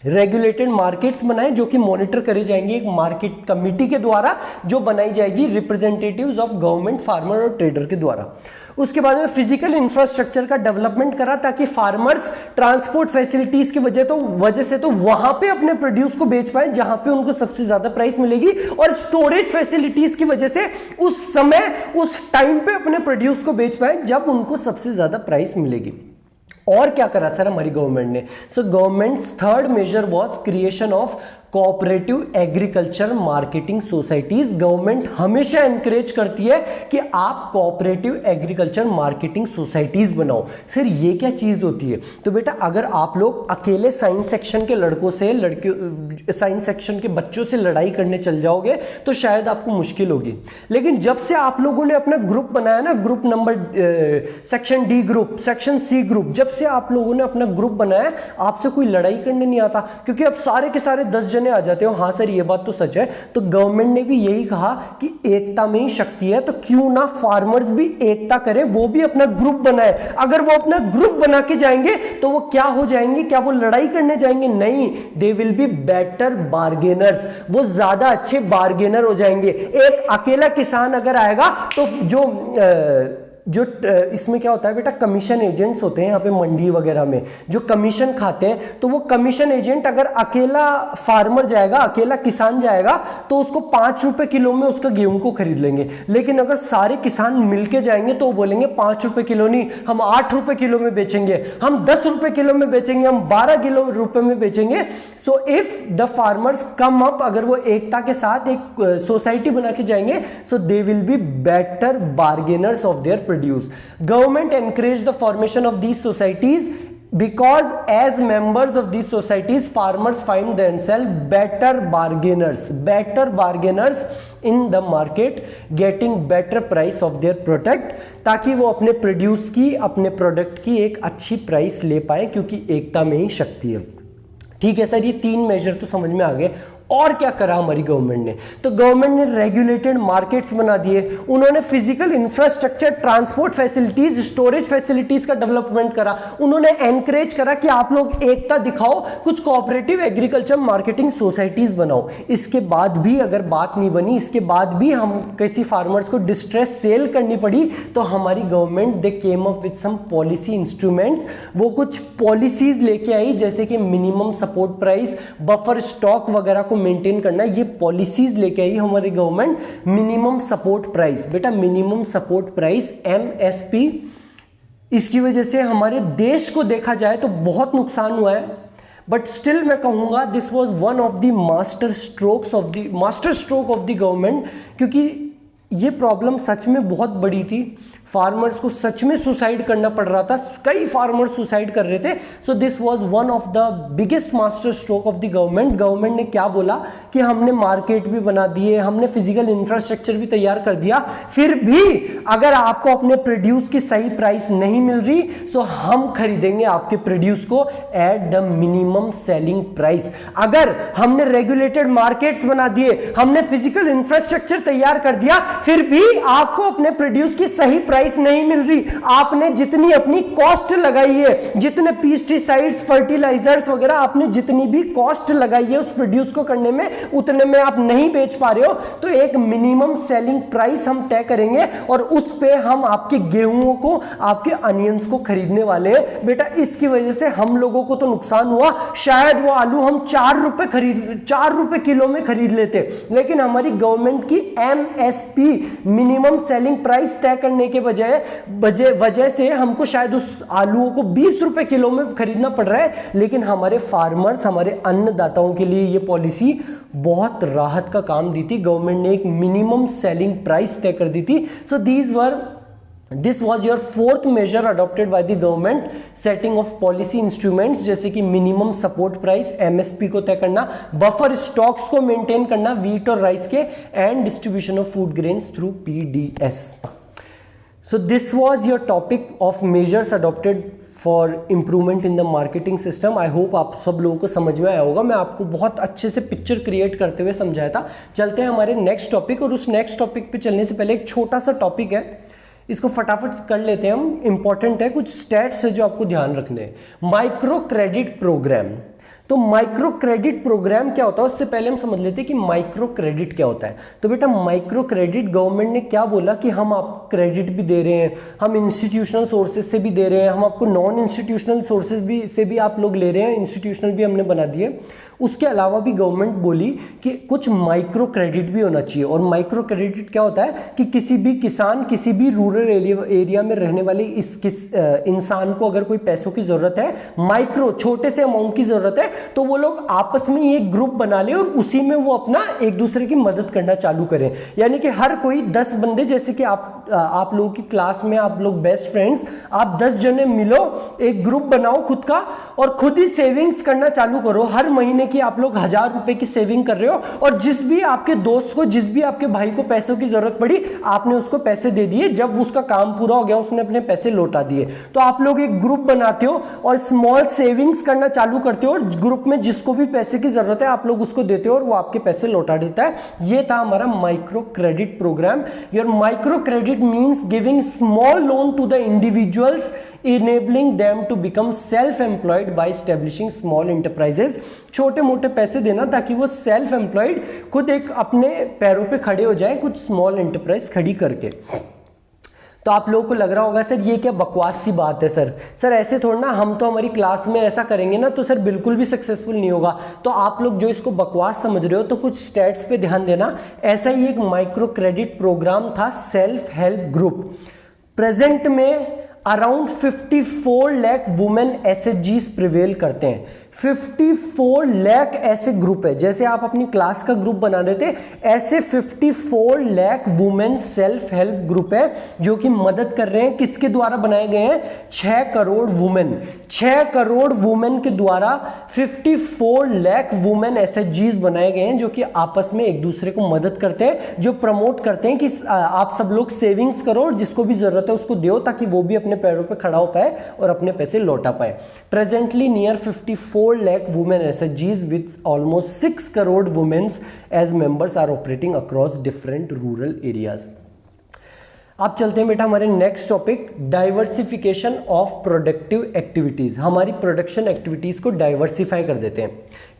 रेगुलेटेड मार्केट्स बनाए जो कि मॉनिटर करे जाएंगे एक मार्केट कमिटी के द्वारा, जो बनाई जाएगी रिप्रेजेंटेटिव्स ऑफ गवर्नमेंट, फार्मर और ट्रेडर के द्वारा। उसके बाद में फिजिकल इंफ्रास्ट्रक्चर का डेवलपमेंट करा ताकि फार्मर्स ट्रांसपोर्ट फैसिलिटीज की वजह से तो वहां पे अपने प्रोड्यूस को बेच पाए जहां पे उनको सबसे ज्यादा प्राइस मिलेगी, और स्टोरेज फैसिलिटीज की वजह से उस समय उस टाइम पे अपने प्रोड्यूस को बेच पाए जब उनको सबसे ज्यादा प्राइस मिलेगी। और क्या करा सर हमारी गवर्नमेंट ने? So government's third major was creation of cooperative agriculture marketing societies. Government हमेशा एनकरेज करती है कि आप कोऑपरेटिव एग्रीकल्चर मार्केटिंग सोसाइटीज बनाओ। सर ये क्या चीज होती है? तो बेटा अगर आप लोग अकेले साइंस सेक्शन के लड़कों से साइंस सेक्शन के बच्चों से लड़ाई करने चल जाओगे तो शायद आपको मुश्किल होगी, लेकिन जब से आप लोगों ने अपना ग्रुप बनाया ना, group number section D group, section C group, जब से आप लोगों ने अपना ग्रुप बनाया आपसे कोई लड़ाई करने नहीं आता, क्योंकि अब सारे के सारे 10 जने आ जाते हो। हाँ सर ये बात तो सच है। तो गवर्नमेंट ने भी यही कहा कि एकता में ही शक्ति है, तो क्यों ना फार्मर्स भी एकता करें, वो भी अपना ग्रुप बनाए। अगर वो अपना ग्रुप बना के जाएंगे तो वो क्या हो जाएंगे? क्या वो लड़ाई करने जाएंगे? नहीं, दे विल बी बेटर बार्गेनर्स, वो ज्यादा अच्छे बार्गेनर हो जाएंगे। एक अकेला किसान अगर आएगा तो जो इसमें क्या होता है बेटा, कमीशन एजेंट्स होते हैं यहाँ पे मंडी वगैरह में जो कमीशन खाते हैं, तो वो कमीशन एजेंट अगर अकेला फार्मर जाएगा, अकेला किसान जाएगा तो उसको 5 रुपए किलो में उसका गेहूं को खरीद लेंगे। लेकिन अगर सारे किसान मिलके जाएंगे तो वो बोलेंगे 5 रुपए किलो नहीं, हम 8 रुपए किलो में बेचेंगे, हम 10 रुपए किलो में बेचेंगे, हम 12 रुपए में बेचेंगे। So if the farmers come up, अगर वो एकता के साथ एक सोसाइटी बना के जाएंगे, so they will be better bargainers of their produce. Government encouraged the formation of these societies because as members of these societies farmers find themselves better bargainers in the market, getting better price of their product, ताकि वो अपने produce की, अपने product की एक अच्छी price ले पाए, क्योंकि एकता में ही शक्ति है। ठीक है सर, ये 3 मेजर तो समझ में आ गए। और क्या करा हमारी गवर्नमेंट ने? तो गवर्नमेंट ने रेगुलेटेड मार्केट्स बना दिए, उन्होंने physical infrastructure, transport facilities, storage facilities का डेवलपमेंट करा, उन्होंने एनकरेज करा कि आप लोग एकता दिखाओ, कुछ कोऑपरेटिव एग्रीकल्चर मार्केटिंग सोसाइटीज बनाओ। इसके बाद भी अगर बात नहीं बनी, इसके बाद भी हम किसी फार्मर्स को डिस्ट्रेस सेल करनी पड़ी, तो हमारी government they came up with some policy instruments. वो कुछ पॉलिसीज लेके आई, जैसे कि minimum support price, buffer stock वगैरह को मेंटेन करना, ये पॉलिसीज लेके आई हमारी गवर्नमेंट। मिनिमम सपोर्ट प्राइस, बेटा मिनिमम सपोर्ट प्राइस MSP, इसकी वजह से हमारे देश को देखा जाए तो बहुत नुकसान हुआ है, बट स्टिल मैं कहूंगा this was one of the master stroke of the government, क्योंकि ये प्रॉब्लम सच में बहुत बड़ी थी। फार्मर्स को सच में सुसाइड करना पड़ रहा था, कई फार्मर्स सुसाइड कर रहे थे। सो this was one of the biggest master stroke of the government. Government ने क्या बोला कि हमने मार्केट भी बना दिए, हमने फिजिकल इंफ्रास्ट्रक्चर भी तैयार कर दिया, फिर भी अगर आपको अपने प्रोड्यूस की सही प्राइस नहीं मिल रही, सो हम खरीदेंगे आपके प्रोड्यूस को at the minimum selling price. अगर हमने रेगुलेटेड मार्केट्स बना दिए, हमने फिजिकल इंफ्रास्ट्रक्चर तैयार कर दिया, फिर भी आपको अपने प्रोड्यूस की सही प्राइस नहीं मिल रही, आपने जितनी अपनी कॉस्ट लगाई है, जितने पेस्टिसाइड्स, फर्टिलाइजर्स वगैरह आपने जितनी भी कॉस्ट लगाई है उस प्रोड्यूस को करने में, उतने में आप नहीं बेच पा रहे हो, तो एक मिनिमम सेलिंग प्राइस हम तय करेंगे और उस पे हम आपके गेहूं को, आपके अनियंस को खरीदने वाले हैं। बेटा इसकी वजह से हम लोगों को तो नुकसान हुआ, शायद वो आलू हम 4 रुपए किलो में खरीद लेते, लेकिन हमारी गवर्नमेंट की MSP मिनिमम सेलिंग प्राइस तय करने के वजह से हमको शायद उस आलूओं को 20 रुपए किलो में खरीदना पड़ रहा है, लेकिन हमारे फार्मर्स, हमारे अन्नदाताओं के लिए ये पॉलिसी बहुत राहत का काम दी थी। गवर्नमेंट ने एक मिनिमम सेलिंग प्राइस तय कर दी थी। So this was your fourth measure adopted by the government, setting of policy instruments, जैसे कि मिनिमम सपोर्ट प्राइस MSP को तय करना, बफर स्टॉक्स को मेंटेन करना वीट और राइस के, and distribution of food grains through PDS। So this was your topic of measures adopted for improvement in the marketing system. I hope आप सब लोगों को समझ में आया होगा। मैं आपको बहुत अच्छे से पिक्चर क्रिएट करते हुए समझाया था। चलते हैं हमारे नेक्स्ट टॉपिक, और उस नेक्स्ट टॉपिक पे चलने से पहले एक छोटा सा टॉपिक है, इसको फटाफट कर लेते हैं हम, इंपॉर्टेंट है, कुछ स्टैट्स है जो आपको ध्यान रखने हैं। माइक्रो क्रेडिट प्रोग्राम, तो माइक्रो क्रेडिट प्रोग्राम क्या होता है उससे पहले हम समझ लेते हैं कि माइक्रो क्रेडिट क्या होता है। तो बेटा माइक्रो क्रेडिट गवर्नमेंट ने क्या बोला कि हम आपको क्रेडिट भी दे रहे हैं, हम इंस्टीट्यूशनल सोर्सेज से भी दे रहे हैं, हम आपको नॉन इंस्टीट्यूशनल सोर्सेज भी से भी आप लोग ले रहे हैं, इंस्टीट्यूशनल भी हमने बना दिए। उसके अलावा भी गवर्नमेंट बोली कि कुछ माइक्रो क्रेडिट भी होना चाहिए। और माइक्रो क्रेडिट क्या होता है कि किसी भी किसान, किसी भी रूरल एरिया में रहने वाले इंसान को अगर कोई पैसों की जरूरत है, माइक्रो छोटे से अमाउंट की जरूरत है, तो वो लोग आपस में एक ग्रुप बना ले और उसी में वो अपना एक दूसरे की मदद करना चालू करें। यानी कि हर कोई 10 बंदे, जैसे कि आप लोगों की क्लास में आप लोग बेस्ट फ्रेंड्स, आप 10 जने मिलो, एक ग्रुप बनाओ खुद का और खुद ही सेविंग्स करना चालू करो। हर महीने की आप लोग 1000 रुपए की सेविंग कर रहे हो और जिस भी आपके दोस्त को, जिस भी आपके भाई को पैसों की जरूरत पड़ी, आपने उसको पैसे दे दिए। जब उसका काम पूरा हो गया, उसने अपने पैसे लौटा दिए। तो आप लोग एक ग्रुप बनाते हो और स्मॉल सेविंग्स करना चालू करते हो और ग्रुप में जिसको भी पैसे की जरूरत है आप लोग उसको देते हो और वो आपके पैसे लौटा देता है। ये था हमारा micro credit programme. Your micro credit means giving small loan to the individuals, enabling them to become self-employed by establishing small enterprises। छोटे मोटे पैसे देना ताकि वो सेल्फ एम्प्लॉयड, खुद एक अपने पैरों पे खड़े हो जाए, कुछ स्मॉल एंटरप्राइज खड़ी करके। तो आप लोगों को लग रहा होगा सर ये क्या बकवास सी बात है सर ऐसे थोड़ा ना, हम तो हमारी क्लास में ऐसा करेंगे ना तो सर बिल्कुल भी सक्सेसफुल नहीं होगा। तो आप लोग जो इसको बकवास समझ रहे हो तो कुछ स्टैट्स पे ध्यान देना। ऐसा ही एक माइक्रो क्रेडिट प्रोग्राम था सेल्फ हेल्प ग्रुप। प्रेजेंट में अराउंड 54 लाख वुमेन एसएचजीज प्रिवेल करते हैं। 54 लाख ऐसे ग्रुप है, जैसे आप अपनी क्लास का ग्रुप बना रहे थे, ऐसे 54 lakh women self help group है जो कि मदद कर रहे हैं। किसके द्वारा बनाए गए हैं? 6 करोड़ वुमेन, 6 करोड़ वुमेन के द्वारा 54 लाख वुमेन एसएचजीज बनाए गए हैं जो कि आपस में एक दूसरे को मदद करते हैं, जो प्रमोट करते हैं कि आप सब लोग सेविंग्स करो और जिसको भी जरूरत है उसको दो ताकि वो भी अपने पैरों पे खड़ा हो पाए और अपने पैसे लौटा पाए। Presently near 54 lakh women SHGs with almost 6 crore women as members are operating across different rural areas। अब चलते हैं बेटा हमारे next topic, diversification of productive activities. हमारी प्रोडक्शन एक्टिविटीज को डाइवर्सिफाई कर देते हैं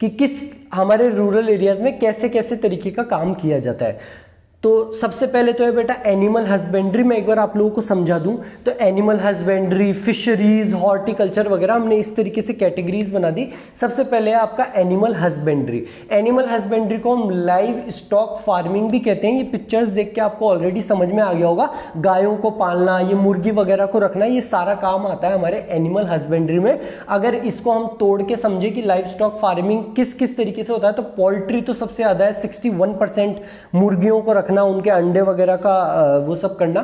कि किस हमारे रूरल एरियाज में कैसे कैसे तरीके का काम किया जाता है। तो सबसे पहले तो है बेटा एनिमल हस्बेंड्री। मैं एक बार आप लोगों को समझा दूं तो एनिमल हस्बेंड्री, फिशरीज, हॉर्टिकल्चर वगैरह हमने इस तरीके से कैटेगरीज बना दी। सबसे पहले है आपका एनिमल हस्बेंड्री। एनिमल हस्बेंड्री को हम लाइव स्टॉक फार्मिंग भी कहते हैं। ये पिक्चर्स देख के आपको ऑलरेडी समझ में आ गया होगा। गायों को पालना, ये मुर्गी वगैरह को रखना, ये सारा काम आता है हमारे एनिमल हस्बेंड्री में। अगर इसको हम तोड़ के समझे कि लाइव स्टॉक फार्मिंग किस किस तरीके से होता है, तो पोल्ट्री तो सबसे ज्यादा है, 61% मुर्गियों को रखना, उनके अंडे वगैरह का वो सब करना।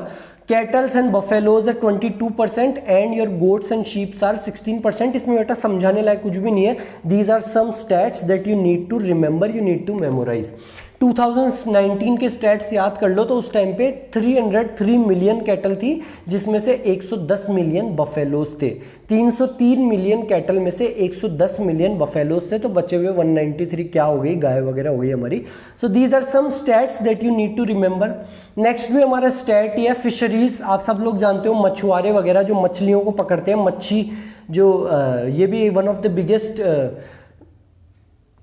कैटल्स एंड बफेलोज है 22% and your goats and sheeps are 16%। इसमें बेटा समझाने लायक कुछ भी नहीं है। These are some stats that you need to remember, you need to memorise. 2019 के स्टैट्स याद कर लो तो उस टाइम पे 303 मिलियन कैटल थी जिसमें से 110 मिलियन बफेलोज थे। 303 मिलियन कैटल में से 110 मिलियन बफेलोज थे, तो बचे हुए 193 क्या हो गई, गाय वगैरह हो गई हमारी। So these are some stats that you need to remember. Next भी हमारा स्टैट ही है फिशरीज। आप सब लोग जानते हो मछुआरे वगैरह जो मछलियों को पकड़ते हैं, मच्छी जो ये भी one of the biggest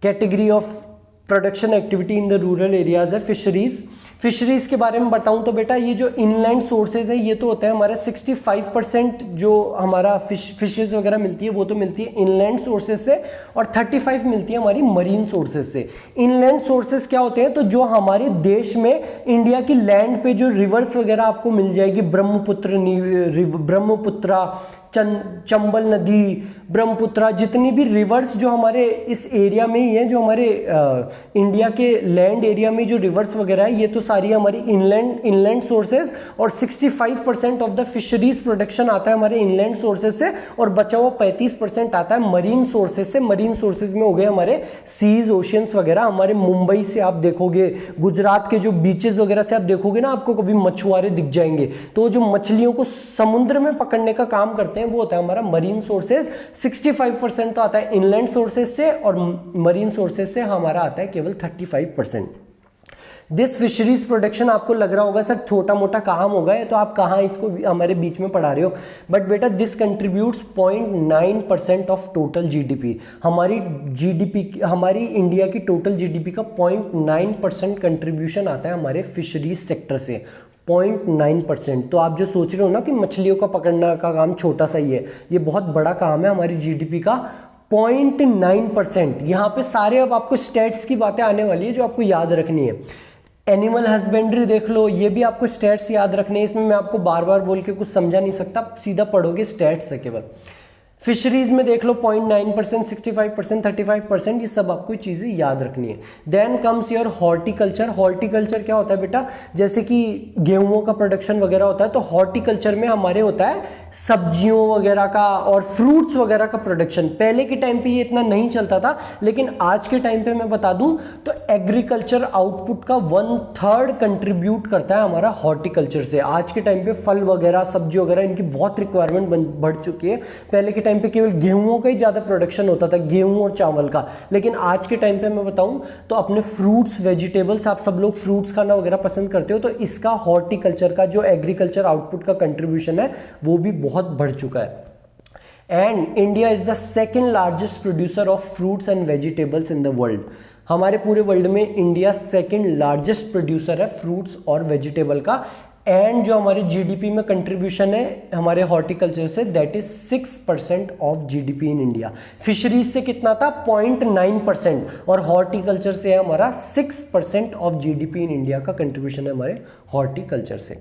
category of production activity in the rural areas है फिशरीज। फिशरीज के बारे में बताऊं तो बेटा ये जो इनलैंड सोर्सेज है ये तो होता है हमारा 65% जो हमारा फिशेज वगैरह मिलती है वो तो मिलती है इनलैंड सोर्सेज से और 35 मिलती है हमारी मरीन सोर्सेज से। इनलैंड सोर्सेज क्या होते हैं, तो जो हमारे देश में इंडिया की लैंड पे जो रिवर्स वगैरह आपको मिल जाएगी, ब्रह्मपुत्रा, चंबल नदी, ब्रह्मपुत्रा, जितनी भी रिवर्स जो हमारे इस एरिया में ही है, जो हमारे इंडिया के लैंड एरिया में जो रिवर्स वगैरह है, ये तो सारी हमारी इनलैंड सोर्सेज और 65% ऑफ द फिशरीज प्रोडक्शन आता है हमारे इनलैंड सोर्सेज से और बचा हुआ 35% आता है मरीन सोर्सेज से। मरीन सोर्सेज में हो गए हमारे सीज, ओशियंस वगैरह। हमारे मुंबई से आप देखोगे, गुजरात के जो बीचेस वगैरह से आप देखोगे ना, आपको कभी मछुआरे दिख जाएंगे। तो जो मछलियों को समुद्र में पकड़ने का काम करते हैं वो होता है हमारा मरीन सोर्सेज। 65% तो आता है इनलैंड सोर्सेज से और मरीन सोर्सेज से हमारा आता है केवल 35%। दिस फिशरीज प्रोडक्शन, आपको लग रहा होगा सर छोटा मोटा काम होगा ये, तो आप कहाँ इसको हमारे बीच में पढ़ा रहे हो, बट बेटा this contributes 0.9% of total GDP. हमारी जीडीपी, हमारी इंडिया की टोटल जीडीपी का 0.9% कंट्रीब्यूशन आता है हमारे फिशरीज सेक्टर से, 0.9%। तो आप जो सोच रहे हो ना कि मछलियों का पकड़ना का काम छोटा सा ही है, ये बहुत बड़ा काम है हमारी जीडीपी का, 0.9%। यहाँ पे सारे अब आपको स्टेट्स की बातें आने वाली है जो आपको याद रखनी है। एनिमल हस्बेंड्री देख लो, ये भी आपको स्टेट्स याद रखने हैं, इसमें मैं आपको बार बार बोल के कुछ समझा नहीं सकता, सीधा पढ़ोगे स्टेट्स है केवल। फिशरीज में देख लो 0.9%, 65%, 35%, ये सब आपको चीज़ें याद रखनी है। Then comes your horticulture. Horticulture क्या होता है बेटा, जैसे कि गेहूं का प्रोडक्शन वगैरह होता है, तो हॉर्टिकल्चर में हमारे होता है सब्जियों वगैरह का और फ्रूट्स वगैरह का प्रोडक्शन। पहले के टाइम पे ये इतना नहीं चलता था, लेकिन आज के टाइम पे मैं बता दूं तो एग्रीकल्चर आउटपुट का 1/3 कंट्रीब्यूट करता है हमारा हॉर्टिकल्चर से। आज के टाइम पे फल वगैरह, सब्जी वगैरह, इनकी बहुत रिक्वायरमेंट बढ़ चुकी है। पहले के टाइम पे केवल गेहूं का ही ज्यादा प्रोडक्शन होता था, गेहूं और चावल का, लेकिन आज के टाइम पे मैं बताऊं तो अपने फ्रूट्स, वेजिटेबल्स, आप सब लोग फ्रूट्स खाना वगैरह पसंद करते हो, तो इसका हॉर्टिकल्चर का जो एग्रीकल्चर आउटपुट का कंट्रीब्यूशन है वो भी बहुत बढ़ चुका है। And India is the second largest producer of fruits and vegetables in the world. हमारे पूरे वर्ल्ड में इंडिया सेकेंड लार्जेस्ट प्रोड्यूसर है फ्रूट्स और वेजिटेबल का। एंड जो हमारे जीडीपी में कंट्रीब्यूशन है हमारे हॉर्टिकल्चर से, that is 6% of GDP in India. Fisheries से कितना था, 0.9%, और हॉर्टिकल्चर से है हमारा 6% ऑफ जीडीपी इन इंडिया का कंट्रीब्यूशन है हमारे हॉर्टिकल्चर से।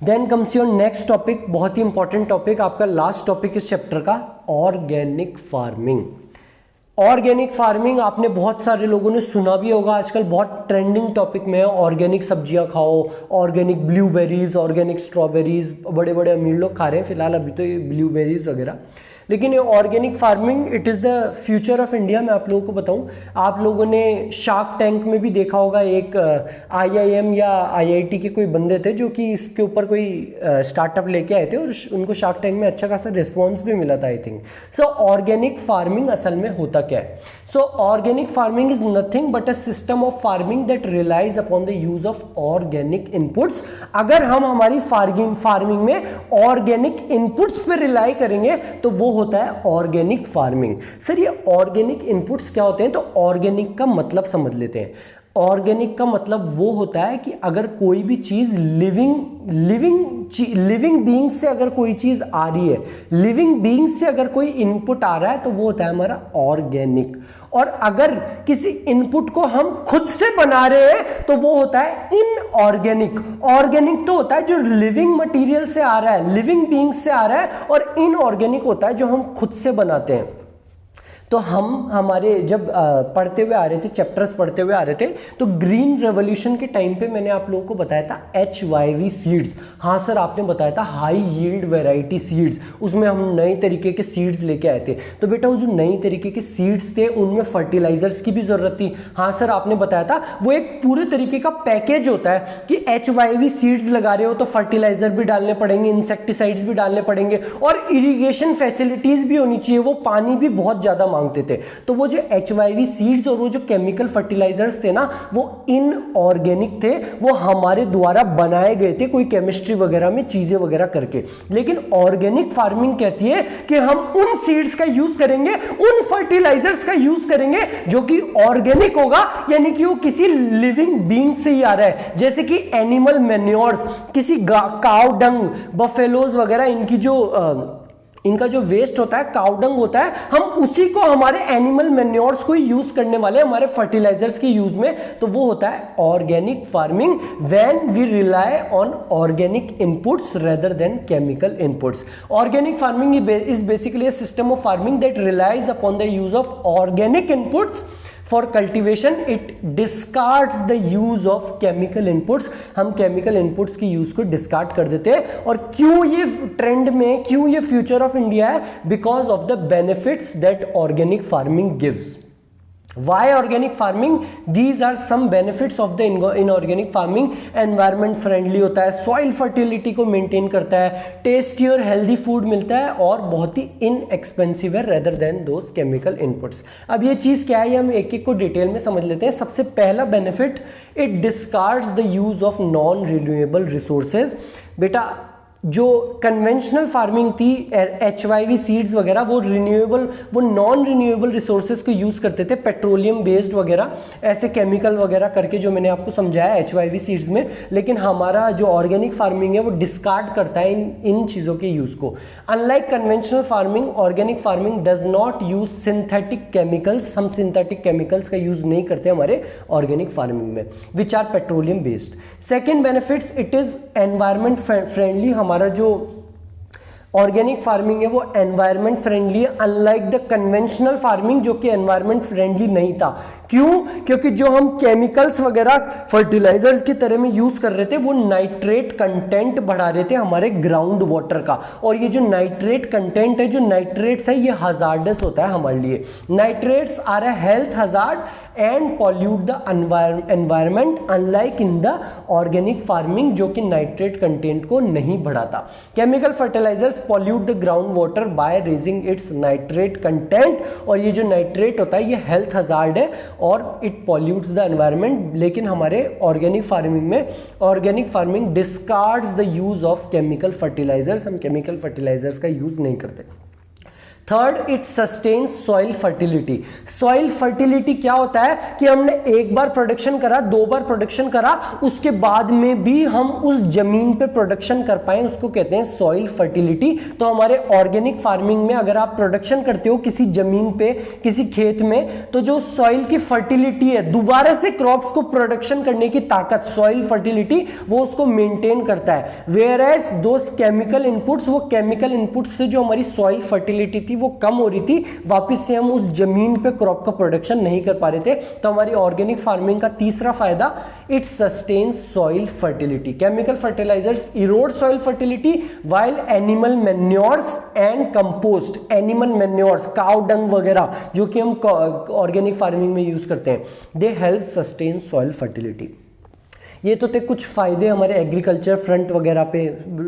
Then comes your next topic, बहुत ही इंपॉर्टेंट टॉपिक, आपका लास्ट टॉपिक इस चैप्टर का, ऑर्गेनिक फार्मिंग। ऑर्गेनिक फार्मिंग आपने बहुत सारे लोगों ने सुना भी होगा, आजकल बहुत ट्रेंडिंग टॉपिक में है। ऑर्गेनिक सब्जियां खाओ, ऑर्गेनिक ब्लूबेरीज, ऑर्गेनिक स्ट्रॉबेरीज, बड़े बड़े अमीर लोग खा रहे हैं फिलहाल अभी तो ये ब्लूबेरीज वगैरह। लेकिन ये organic farming it is the future of India. मैं आप लोगों को बताऊं, आप लोगों ने शार्क टैंक में भी देखा होगा, एक IIM या IIT के कोई बंदे थे जो कि इसके ऊपर कोई स्टार्टअप लेके आए थे और उनको शार्क टैंक में अच्छा खासा रिस्पॉन्स भी मिला था I think. So organic farming असल में होता क्या है? So organic farming is nothing but a system of farming that relies upon the use of organic inputs. अगर हम हमारी फार्मिंग में ऑर्गेनिक इनपुट्स पे रिलाई करेंगे तो वो होता है ऑर्गेनिक फार्मिंग। सर ये ऑर्गेनिक इनपुट्स क्या होते हैं? तो ऑर्गेनिक का मतलब समझ लेते हैं। ऑर्गेनिक का मतलब वो होता है कि अगर कोई भी चीज लिविंग बीइंग से अगर कोई चीज आ रही है, लिविंग बीइंग से अगर कोई इनपुट आ रहा है तो वो होता है हमारा ऑर्गेनिक। और अगर किसी इनपुट को हम खुद से बना रहे हैं तो वो होता है इनऑर्गेनिक। ऑर्गेनिक तो होता है जो लिविंग मटेरियल से आ रहा है, लिविंग बीइंग से आ रहा है, और इनऑर्गेनिक होता है जो हम खुद से बनाते हैं। तो हम हमारे जब पढ़ते हुए आ रहे थे, चैप्टर्स पढ़ते हुए आ रहे थे, तो ग्रीन रेवोल्यूशन के टाइम पे मैंने आप लोगों को बताया था HYV सीड्स। हाँ सर आपने बताया था हाई यील्ड वैरायटी सीड्स, उसमें हम नए तरीके के सीड्स लेके आए थे। तो बेटा वो जो नई तरीके के सीड्स थे उनमें फर्टिलाइजर्स की भी जरूरत थी। हाँ सर आपने बताया था वो एक पूरे तरीके का पैकेज होता है कि HYV सीड्स लगा रहे हो तो फर्टिलाइजर भी डालने पड़ेंगे, इंसेक्टिसाइड्स भी डालने पड़ेंगे, और इरिगेशन फैसिलिटीज भी होनी चाहिए, वो पानी भी बहुत ज्यादा मांगते थे। तो वो जो HYV सीड्स और वो जो केमिकल फर्टिलाइजर्स थे ना, वो इनऑर्गेनिक थे, वो हमारे द्वारा बनाए गए थे कोई केमिस्ट्री वगैरह में चीजें वगैरह करके। लेकिन ऑर्गेनिक फार्मिंग कहती है कि हम उन सीड्स का यूज करेंगे, उन फर्टिलाइजर्स का यूज करेंगे जो कि ऑर्गेनिक होगा, यानी कि वो किसी लिविंग बीइंग से ही आ रहा है। जैसे कि एनिमल मैन्योर्स, किसी काउ डंग, बफेलोज वगैरह, इनका जो वेस्ट होता है, काउडंग होता है, हम उसी को हमारे एनिमल मैन्योर्स को यूज करने वाले हमारे फर्टिलाइजर्स के यूज में। तो वो होता है organic farming when we rely on organic inputs rather than chemical inputs. Organic farming is basically a system of farming that relies upon the use of organic inputs for cultivation. It discards the use of chemical inputs. हम chemical inputs की use को discard कर देते हैं। और क्यों ये trend में, क्यों ये फ्यूचर ऑफ इंडिया है? Because of the benefits that organic farming gives. Why organic farming? These are some benefits of the inorganic farming. Environment friendly होता है, सॉइल फर्टिलिटी को मेंटेन करता है, टेस्टी और हेल्दी फूड मिलता है और बहुत ही इनएक्सपेंसिव है rather than those chemical inputs. अब ये चीज़ क्या है हम एक एक को डिटेल में समझ लेते हैं। सबसे पहला benefit, it discards the use of non renewable resources. बेटा जो कन्वेंशनल फार्मिंग थी, HYV सीड्स वगैरह, वो नॉन रिन्यूएबल रिसोर्सेज को यूज़ करते थे, पेट्रोलियम बेस्ड वगैरह ऐसे केमिकल वगैरह करके, जो मैंने आपको समझाया HYV सीड्स में। लेकिन हमारा जो ऑर्गेनिक फार्मिंग है वो डिस्कार्ड करता है इन चीज़ों के यूज़ को। Unlike conventional farming, organic farming does not use synthetic chemicals. हम सिंथेटिक केमिकल्स का यूज़ नहीं करते हमारे ऑर्गेनिक फार्मिंग में, which are petroleum based. Second benefits, it is environment friendly. हमारा जो ऑर्गेनिक फार्मिंग है वो एनवायरमेंट फ्रेंडली है, अनलाइक द कन्वेंशनल फार्मिंग जो कि एनवायरमेंट फ्रेंडली नहीं था। क्यों? क्योंकि जो हम केमिकल्स वगैरह फर्टिलाइजर्स की तरह में यूज कर रहे थे वो नाइट्रेट कंटेंट बढ़ा रहे थे हमारे ग्राउंड वाटर का। और ये जो नाइट्रेट कंटेंट है, जो नाइट्रेट्स है, ये हजार्डस होता है हमारे लिए। Nitrates are a health hazard and pollute the environment, unlike in the organic farming जो कि नाइट्रेट कंटेंट को नहीं बढ़ाता। Chemical fertilizers pollute the ground water by raising its nitrate content, और ये जो नाइट्रेट होता है ये हेल्थ हजार्ड है और इट पॉल्यूट्स द एनवायरमेंट। लेकिन हमारे ऑर्गेनिक फार्मिंग में, organic farming discards the use of chemical fertilisers. हम केमिकल फर्टिलाइजर्स का यूज नहीं करते। Third, it sustains soil fertility. Soil fertility क्या होता है कि हमने एक बार प्रोडक्शन करा, दो बार प्रोडक्शन करा, उसके बाद में भी हम उस जमीन पे प्रोडक्शन कर पाए, उसको कहते हैं सॉइल फर्टिलिटी। तो हमारे ऑर्गेनिक फार्मिंग में अगर आप प्रोडक्शन करते हो किसी जमीन पे, किसी खेत में, तो जो सॉइल की फर्टिलिटी है, दोबारा से क्रॉप्स को प्रोडक्शन करने की ताकत, सॉइल फर्टिलिटी, वो उसको मेंटेन करता है। Whereas those chemical inputs, वो केमिकल इनपुट्स से जो हमारी सॉइल फर्टिलिटी थी वो कम हो रही थी, वापस से हम उस जमीन पे क्रॉप का प्रोडक्शन नहीं कर पा रहे थे। तो हमारी ऑर्गेनिक फार्मिंग का तीसरा फायदा, it sustains soil fertility. Chemical fertilizers erode soil fertility while animal manures and compost, animal manures, cow dung वगैरह जो कि हम ऑर्गेनिक फार्मिंग में यूज करते हैं, they help sustain soil fertility. ये तो थे कुछ फ़ायदे हमारे एग्रीकल्चर फ्रंट वगैरह पे,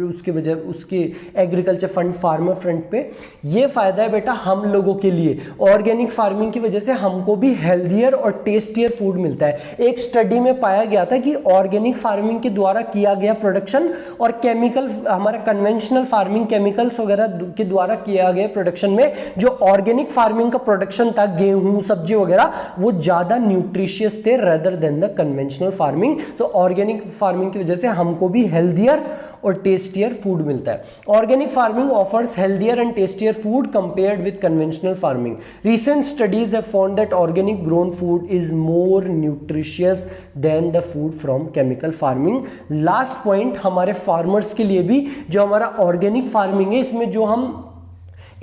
उसकी वजह, उसकी एग्रीकल्चर फंड फार्मर फ्रंट पे। ये फ़ायदा है बेटा हम लोगों के लिए, ऑर्गेनिक फार्मिंग की वजह से हमको भी हेल्दियर और टेस्टियर फूड मिलता है। एक स्टडी में पाया गया था कि ऑर्गेनिक फार्मिंग के द्वारा किया गया प्रोडक्शन और केमिकल, हमारा कन्वेंशनल फार्मिंग केमिकल्स वगैरह के द्वारा किया गया प्रोडक्शन में, जो ऑर्गेनिक फार्मिंग का प्रोडक्शन था, गेहूँ सब्जी वगैरह, वो ज़्यादा न्यूट्रिशियस थे rather than the conventional farming. तो ऑर्गेनिक फार्मिंग की वजह से हमको भी हेल्दियर और टेस्टियर फूड मिलता है। Organic farming offers healthier and tastier food compared with conventional farming. Recent studies have found that organic grown food is more nutritious than the food from chemical farming. Last point हमारे farmers के लिए भी, जो हमारा organic farming है, इसमें जो हम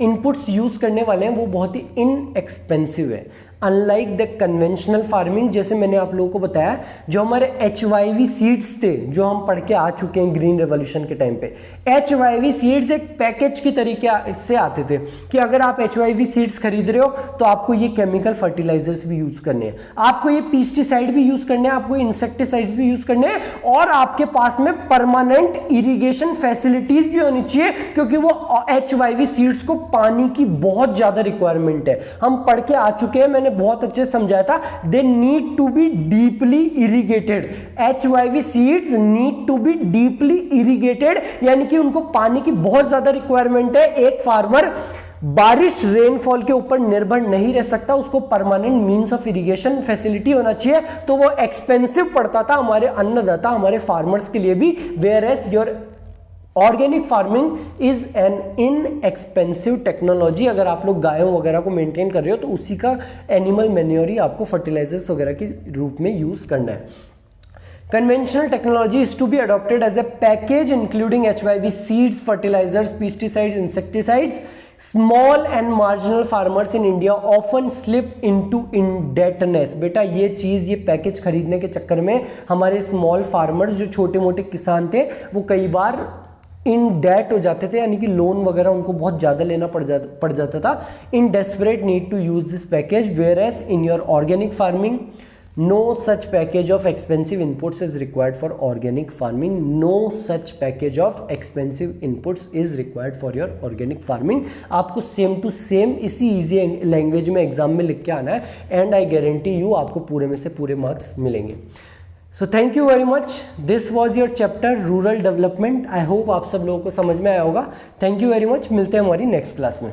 इनपुट्स यूज करने वाले हैं वो बहुत ही इनएक्सपेंसिव है, अनलाइक द कन्वेंशनल फार्मिंग। जैसे मैंने आप लोगों को बताया, जो हमारे HYV सीड्स थे, जो हम पढ़ के आ चुके हैं ग्रीन रेवोल्यूशन के टाइम पे, HYV सीड्स एक पैकेज की तरीके से आते थे कि अगर आप HYV सीड्स खरीद रहे हो तो आपको ये केमिकल फर्टिलाइजर्स भी यूज करने हैं, आपको ये पेस्टिसाइड भी यूज करने हैं, आपको इंसेक्टिसाइड्स भी यूज करने हैं, और आपके पास में परमानेंट इरिगेशन फैसिलिटीज भी होनी चाहिए, क्योंकि वो HYV सीड्स को पानी की बहुत ज्यादा रिक्वायरमेंट है। हम पढ़ के आ चुके हैं, मैंने बहुत अच्छे से समझाया था, they need to be deeply irrigated. HYV seeds need to be deeply irrigated, यानी कि उनको पानी की बहुत ज्यादा रिक्वायरमेंट है। एक फार्मर बारिश रेनफॉल के ऊपर निर्भर नहीं रह सकता, उसको permanent means of irrigation facility होना चाहिए। तो वो एक्सपेंसिव पड़ता था हमारे अन्नदाता, हमारे फार्मर्स के लिए भी। Whereas your organic farming is an inexpensive technology. अगर आप लोग गायों वगैरह को मेंटेन कर रहे हो तो उसी का एनिमल मैन्योर ही आपको फर्टिलाइजर्स वगैरह के रूप में यूज करना है। Conventional technology is to be adopted as a package including HYV seeds, fertilizers, pesticides, insecticides. Small and marginal farmers in India often slip into indebtedness. बेटा ये चीज़, ये पैकेज खरीदने के चक्कर में हमारे स्मॉल फार्मर्स, जो छोटे मोटे किसान थे, वो कई बार इन डेट हो जाते थे, यानी कि लोन वगैरह उनको बहुत ज़्यादा लेना पड़ जाता था. In desperate need to use this package, whereas in your organic farming no such package of expensive inputs is required for organic farming. No such package of expensive inputs is required for your organic farming. आपको same to same इसी easy language में exam में लिख के आना है, and I guarantee you आपको पूरे में से पूरे मार्क्स मिलेंगे. So thank you very much. This was your chapter rural development. I hope आप सब लोगों को समझ में आया होगा. Thank you very much. मिलते हैं हमारी नेक्स्ट क्लास में.